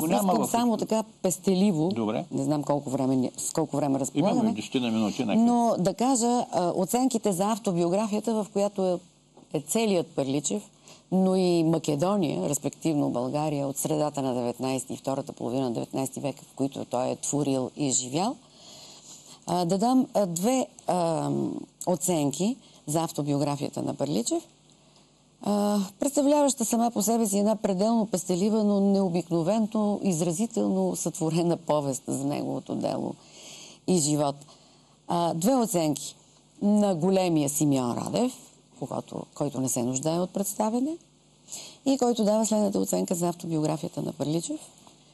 S2: искам само така пестеливо,
S1: добре.
S2: Не знам с колко време разполагаме,
S1: имаме 10 минути,
S2: но да кажа оценките за автобиографията, в която е целият Пърличев, но и Македония, респективно България, от средата на 19 и втората половина на 19 век, в които той е творил и живял. Да дам две оценки за автобиографията на Пърличев, представляваща сама по себе си една пределно пестелива, но необикновено, изразително сътворена повест за неговото дело и живот. Две оценки на големия Симеон Радев, който не се нуждае от представяне, и който дава следната оценка за автобиографията на Пърличев,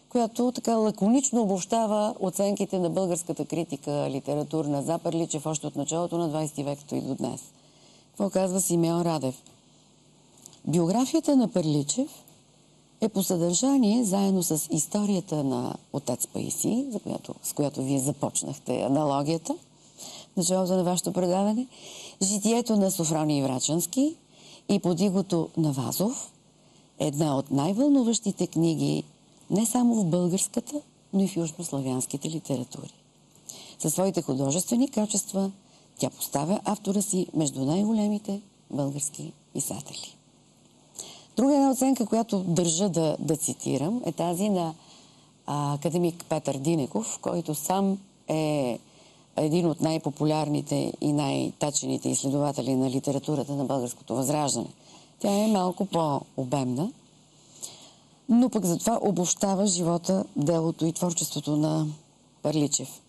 S2: която така лаконично обобщава оценките на българската критика литературна за Пърличев още от началото на 20 век и до днес. Какво казва Симеон Радев? Биографията на Пърличев е по съдържание, заедно с историята на отец Паисий, с която вие започнахте аналогията, в началото на вашето предаване, житието на Софроний Врачански и подигото на Вазов, една от най-вълнуващите книги не само в българската, но и в южнославянските литератури. Със своите художествени качества тя поставя автора си между най-големите български писатели. Друга една оценка, която държа да цитирам, е тази на академик Петър Динеков, който сам е един от най-популярните и най-тачените изследователи на литературата на българското възраждане. Тя е малко по-обемна, но пък затова обобщава живота, делото и творчеството на Пърличев.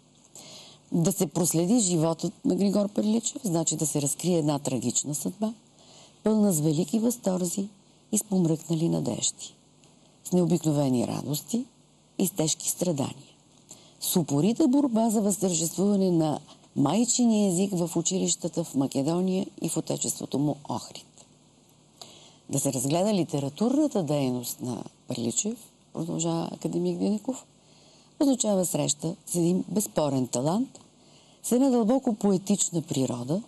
S2: Да се проследи животът на Григор Пърличев, значи да се разкрие една трагична съдба, пълна с велики възторзи и с помръкнали надежди, с необикновени радости и с тежки страдания. С упорита борба за възтържествуване на майчиния език в училищата в Македония и в отечеството му Охрид. Да се разгледа литературната дейност на Пърличев, продължава академик Динеков, означава среща с един безспорен талант, с една дълбоко поетична природа,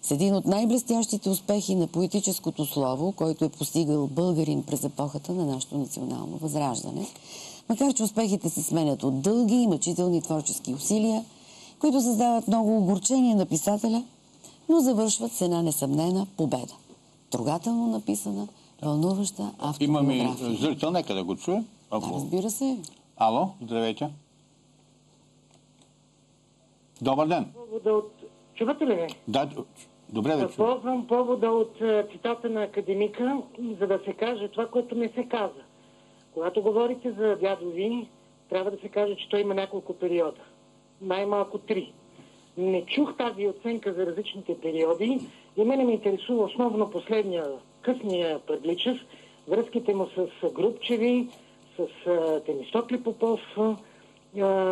S2: с един от най-блестящите успехи на поетическото слово, който е постигал българин през епохата на нашето национално възраждане, макар че успехите се сменят от дълги и мъчителни творчески усилия, които създават много огорчение на писателя, но завършват с една несъмнена победа. Трогателно написана, вълнуваща автобиография.
S1: Имаме зрител, нека да го чуе.
S2: Да, разбира се.
S1: Ало, здравейте. Добър ден.
S3: Чувате ли ме?
S1: Да, добре да чуя.
S3: Ползвам повода от цитата на академика, за да се каже това, което не се каза. Когато говорите за дядо Ви, трябва да се каже, че той има няколко периода. Най-малко 3. Не чух тази оценка за различните периоди и мене ме интересува основно последния, късния Пърличев, връзките му с Грубчеви, с Темистокли Попов,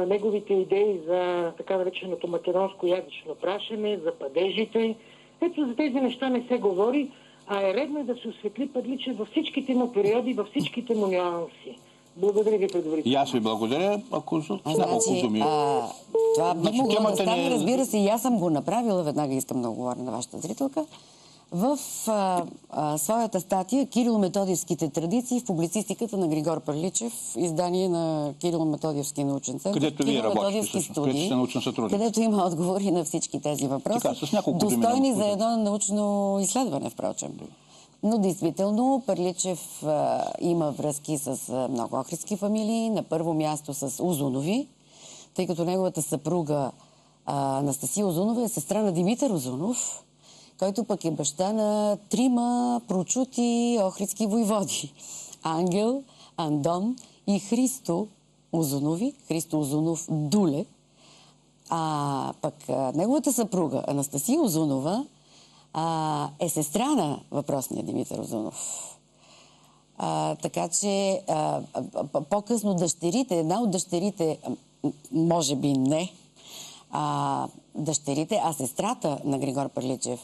S3: неговите идеи за така нареченото македонско ядично прашене, за падежите. Ето за тези неща не се говори, а е редно да се осветли Пърличев във всичките му периоди, във всичките му нюанси. Благодаря ви предварително.
S1: И аз ви благодаря, ако с няколко думи.
S2: Това би могло да стане, разбира се, и аз съм го направила, веднага искам да говоря на вашата зрителка. В своята статия «Кирило-методиевските традиции в публицистиката на Григор Пърличев», издание на Кирило-методиевски научен център,
S1: където вие работите, където сте научен сътрудник.
S2: Където има отговори на всички тези въпроси,
S1: така,
S2: достойни за едно научно изследване, впрочем. Но действително Пърличев има връзки с много охридски фамилии, на първо място с Узунови, тъй като неговата съпруга Анастасия Узунова е сестра на Димитър Узунов, който пък е баща на 3 прочути охридски войводи. Ангел, Андон и Христо Узунови, Христо Узунов Дуле. Пък неговата съпруга Анастасия Узунова е сестра на въпросния Димитър Узунов. Така че по-късно дъщерите, една от дъщерите, може би не, дъщерите, а сестрата на Григор Пърличев,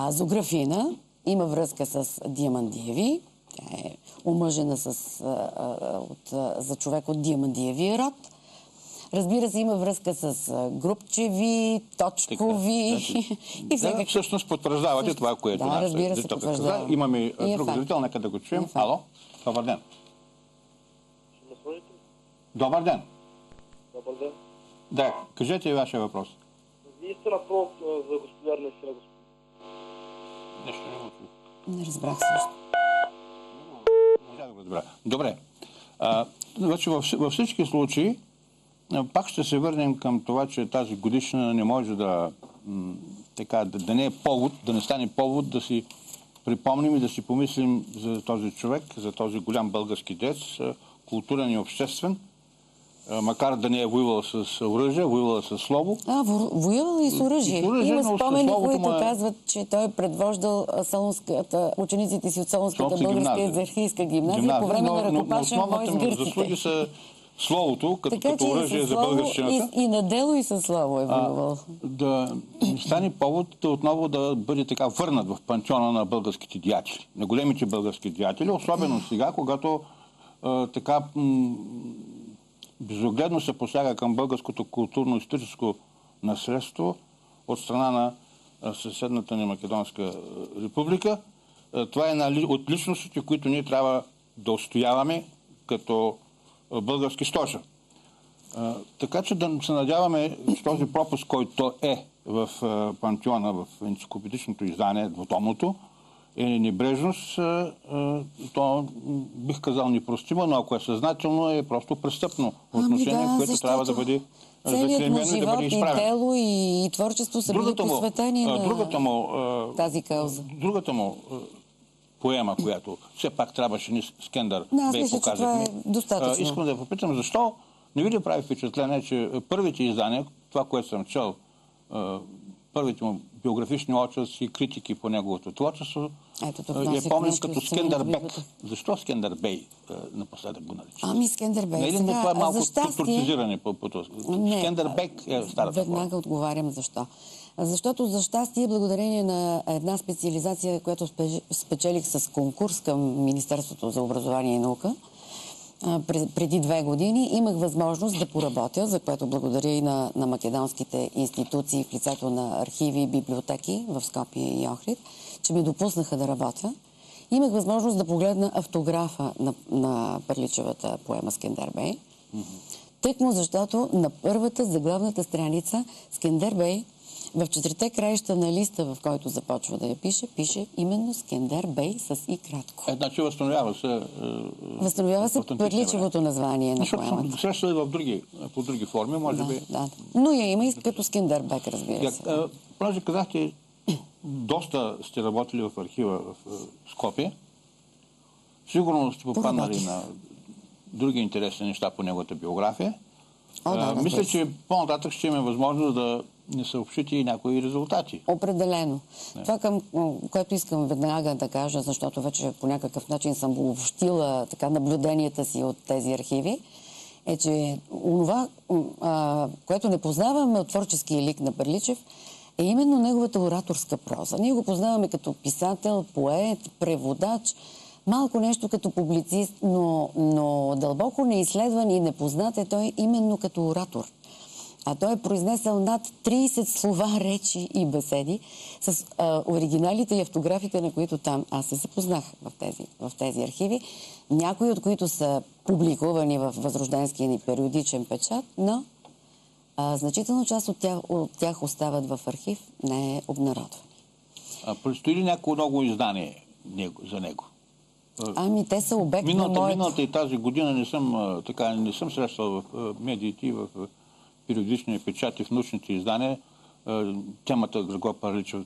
S2: Зографина, има връзка с Диамандиеви. Тя е омъжена за човек от Диамандиевия род. Разбира се, има връзка с Грубчеви, Точкови и всякакви.
S1: Всъщност потвърждавате това, което
S2: разбира се, потвърждава.
S1: Имаме друг зрител, нека да го чуем. Ало, добър ден. Добър ден.
S4: Добър ден.
S1: Да, кажете и вашия въпрос.
S4: Вие сте на провод за господарна сила, господин.
S1: Нещо не го чух.
S2: Не разбрах също.
S1: Не да го разбера. Добре. Вече във всички случаи пак ще се върнем към това, че тази годишна не може да не е повод, да не стане повод да си припомним и да си помислим за този човек, за този голям български дец, културен и обществен, макар да не е воювал с оръжие, воювал с слово.
S2: Воювал и с оръжие. Има спомени, които казват, че той е предвождал учениците си от Солунската българска езерхийска гимназия по време на ръкопашен бой с гърците.
S1: Заслуги са словото, като оръжие за българщината.
S2: И на дело и със слово е воювал. Да
S1: стане повод отново да бъде така върнат в пантеона на българските деятели, на големите български деятели, особено сега, когато така безогледно се посяга към българското културно-историческо наследство от страна на съседната ни Македонска република. Това е от личностите, които ние трябва да отстояваме като български стожа. Така че да се надяваме, че този пропуск, който е в пантеона, в енциклопедичното издание, двутомното, е небрежност, то бих казал непростимо, но ако е съзнателно, е просто престъпно отношение, което трябва да бъде заклеймено и да бъде изправено.
S2: Целият му живот и дело и творчество са били посветени на тази кауза.
S1: Другата му поема, която все пак трябваше Скендър Бей показахме.
S2: Това е достатъчно.
S1: Искам да попитам, защо не ви ли прави впечатление, че първите издания, това, което съм чел, първите му биографични очерци и критики по неговото творчество, я помним като Скендър Бек. Защо Скендър Бей напоследък го нарича?
S2: Скендър Бей.
S1: Не е ли това е малко турцизиране по този? Скендър Бек е старата форма.
S2: Веднага отговарям защо. Защото за щастие, благодарение на една специализация, която спечелих с конкурс към Министерството за образование и наука, преди 2 години имах възможност да поработя, за което благодаря и на македонските институции в лицето на архиви и библиотеки в Скопие и Охрид, че ме допуснаха да работя. Имах възможност да погледна автографа на Пърличевата поема Скендър Бей. Тъкмо защото на първата заглавната страница Скендър Бей в 4-те краища на листа, в който започва да я пише именно Скендър Бей с и кратко.
S1: Значи възстановява се
S2: Пърличевото название на поемата.
S1: Среща и по други форми, може би.
S2: Да. Но я има и като Скендър Бек, разбира се.
S1: Понеже казахте, доста сте работили в архива в Скопие. Сигурно сте попаднали на други интересни неща по неговата биография. Мисля, че по-нататък ще имаме възможност да не съобщите и някои резултати.
S2: Определено. Това, което искам веднага да кажа, защото вече по някакъв начин съм обобщила наблюденията си от тези архиви, е, че онова, което не познаваме от творческия лик на Пърличев, е именно неговата ораторска проза. Ние го познаваме като писател, поет, преводач, малко нещо като публицист, но дълбоко неизследван и непознат е той именно като оратор. А той е произнесъл над 30 слова, речи и беседи с оригиналите и автографите, на които там аз се запознах в тези архиви. Някои от които са публикувани в Възрожденския ни периодичен печат, но значителна част от тях остават в архив, не е обнародвани.
S1: Предстои ли някакво ново издание за него?
S2: Те са обект на моето...
S1: Миналата и тази година не съм срещал в медиите и в периодичния печат и в научните издания темата Григор Пърличев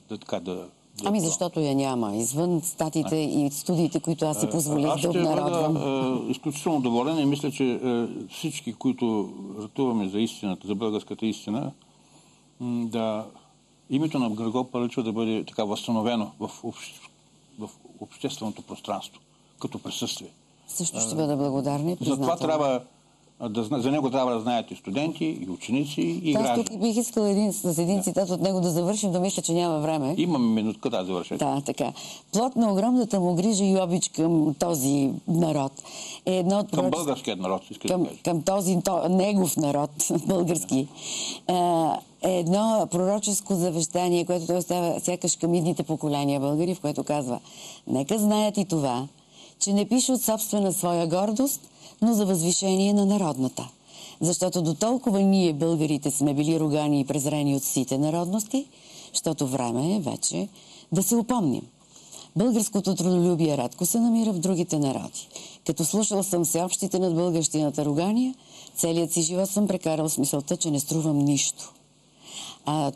S2: защото я няма. Извън статиите и студиите, които аз си позволих да обнародвам.
S1: Аз ще бъда изключително доволен и мисля, че всички, които ратуваме за истината, за българската истина, името на Григор Пърличев да бъде така възстановено в общественото пространство, като присъствие.
S2: Също ще бъда благодарна и признателна.
S1: Затова трябва за него трябва да знаят и студенти, и ученици, и граждани.
S2: Тук бих искала с един цитат от него да завършим, да мисля, че няма време.
S1: Имаме минутка да завършим.
S2: Да, така. Плод на огромната му грижа и обич към този народ е едно от...
S1: Към българският народ,
S2: към този негов народ, български. Е едно пророческо завещание, което той оставя сякаш към идните поколения българи, в което казва: нека знаят и това, че не пише от собствена своя гордост, но за възвишение на народната. Защото до толкова ние, българите, сме били ругани и презрени от сите народности, защото време е вече да се упомним. Българското трудолюбие рядко се намира в другите народи. Като слушал съм всеобщите над българщината ругания, целият си живот съм прекарал с мисълта, че не струвам нищо.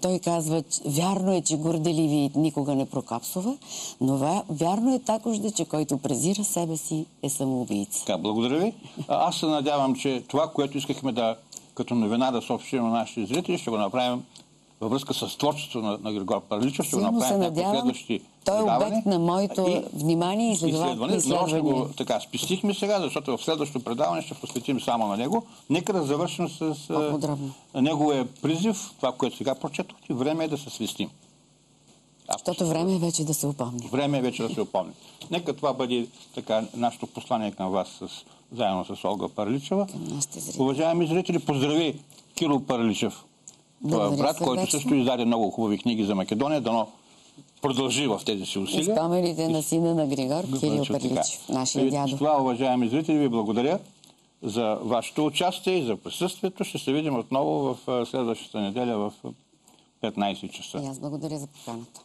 S2: Той казва, вярно е, че горделиви никога не прокапсува, но вярно е також, че който презира себе си е самоубийца.
S1: Благодаря ви. Аз се надявам, че това, което искахме като новина да съобщим на нашите зрители, ще го направим във връзка с творчеството на Григор Пърличев. Ще го направим някакви следващи
S2: той е обект на моето внимание и изследване.
S1: Нарочно го спестихме сега, защото в следващото предаване ще посветим само на него. Нека да завършим с неговия призив, това, което сега прочетохте. Време е да се свестим.
S2: Защото време е вече да се упомни.
S1: Време е вече да се упомни. Нека това бъде нашето послание към вас, заедно с Олга Пърличева. Уважаеми зрители, поздрави Кирил Пърличев, брат, който също издаде много хубави книги за Македония. Дано продължи в тези си усилия.
S2: И спомените на сина на Григор, Кирил Пърличев, нашия дядо.
S1: С това, уважаеми зрители, ви благодаря за вашето участие и за присъствието. Ще се видим отново в следващата неделя в 15 часа.
S2: И аз благодаря за поканата.